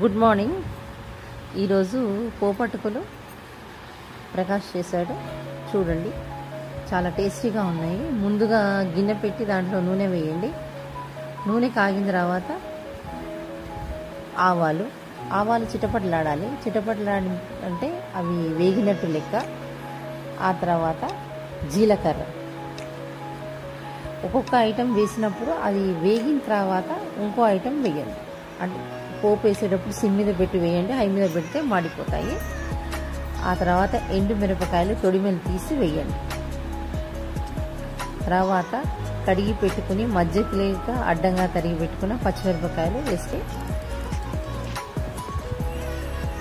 Good morning. ఈరోజు పోపట్టుకులు ప్రకాష్ చేశాడు. చూడండి, చాలా టేస్టీగా ఉన్నాయి. ముందుగా గిన్నె పెట్టి దాంట్లో నూనె వేయండి. నూనె కాగిన తర్వాత ఆవాలు చిటపటలాడాలి. చిటపటలాడి అంటే అవి వేగినట్టు లెక్క. ఆ తర్వాత జీలకర్ర, ఒక్కొక్క ఐటెం వేసినప్పుడు అది వేగిన తర్వాత ఇంకో ఐటెం వేయండి. అంటే పోపు వేసేటప్పుడు సిమ్ మీద పెట్టి వేయండి, హై మీద పెడితే మాడిపోతాయి. ఆ తర్వాత ఎండు మిరపకాయలు తొడిమెలు తీసి వేయండి. తర్వాత కడిగి పెట్టుకుని మధ్యకి లేక అడ్డంగా తరిగి పెట్టుకున్న పచ్చిమిరపకాయలు వేస్తే,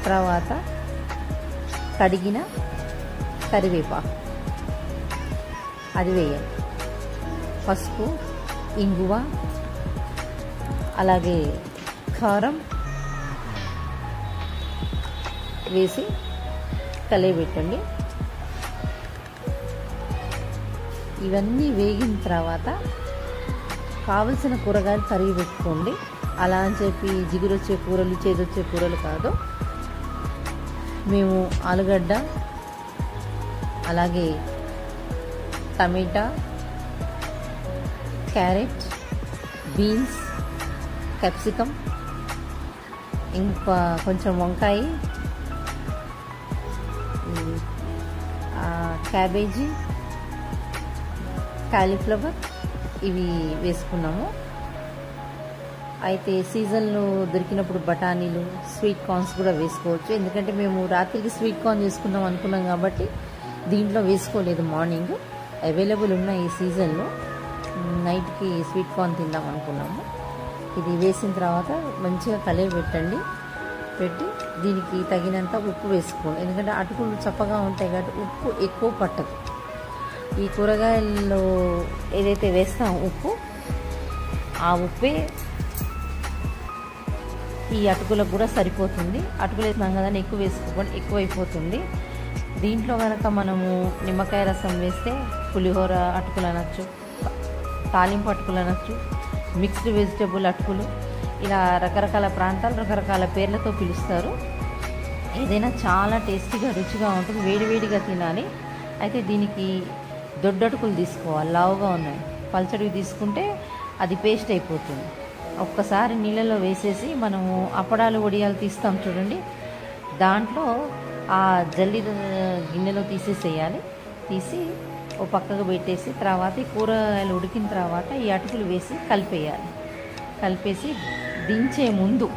తర్వాత కడిగిన కరివేపాకు అది వేయండి. పసుపు, ఇంగువ, అలాగే కారం వేసి కలియబెట్టండి. ఇవన్నీ వేగిన తర్వాత కావలసిన కూరగాయలు తరిగి పెట్టుకోండి. అలా అని చెప్పి జిగురొచ్చే కూరలు, చేదొచ్చే కూరలు కాదు. మేము ఆలుగడ్డ, అలాగే టమాటా, క్యారెట్, బీన్స్, క్యాప్సికమ్, ఇంకా కొంచెం వంకాయ, క్యాబేజీ, కాలీఫ్లవర్ ఇవి వేసుకున్నాము. అయితే సీజన్లో దొరికినప్పుడు బఠానీలు, స్వీట్ కార్న్స్ కూడా వేసుకోవచ్చు. ఎందుకంటే మేము రాత్రికి స్వీట్ కార్న్ చేసుకుందాం అనుకున్నాం కాబట్టి దీంట్లో వేసుకోలేదు. మార్నింగ్ అవైలబుల్ ఉన్న ఈ సీజన్లో నైట్కి స్వీట్ కార్న్ తిందాం అనుకున్నాము. ఇది వేసిన తర్వాత మంచిగా కలియబెట్టండి. పెట్టి దీనికి తగినంత ఉప్పు వేసుకోండి. ఎందుకంటే అటుకులు చప్పగా ఉంటాయి కాబట్టి ఉప్పు ఎక్కువ పట్టదు. ఈ కూరగాయల్లో ఏదైతే వేస్తామో ఉప్పు, ఆ ఉప్పే ఈ అటుకులకు కూడా సరిపోతుంది. అటుకులు వేసినాం కదా, ఎక్కువ వేసుకోకుండా ఎక్కువైపోతుంది. దీంట్లో కనుక మనము నిమ్మకాయ రసం వేస్తే పులిహోర అటుకులు అనొచ్చు, తాలింపు అటుకులు అనొచ్చు, మిక్స్డ్ వెజిటబుల్ అటుకులు, ఇలా రకరకాల ప్రాంతాలు రకరకాల పేర్లతో పిలుస్తారు. ఏదైనా చాలా టేస్టీగా రుచిగా ఉంటుంది. వేడివేడిగా తినాలి. అయితే దీనికి దొడ్డటుకులు తీసుకోవాలి, లావుగా ఉన్నాయి. పల్చడివి తీసుకుంటే అది పేస్ట్ అయిపోతుంది. ఒక్కసారి నీళ్ళలో వేసేసి మనము అప్పడాలు వడియాలు తీస్తాం చూడండి, దాంట్లో ఆ జల్లి గిన్నెలో తీసేసేయాలి. తీసి ఓ పక్కకు పెట్టేసి తర్వాత ఈ కూరగాయలు ఉడికిన తర్వాత ఈ అటుకులు వేసి కలిపేయాలి. కలిపేసి దించే ముందు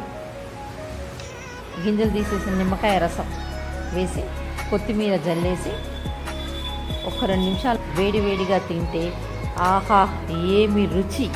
గింజలు తీసేసిన నిమ్మకాయ రసం వేసి కొత్తిమీర జల్లేసి ఒక 2 నిమిషాలు వేడివేడిగా తింటే ఆహా ఏమి రుచి!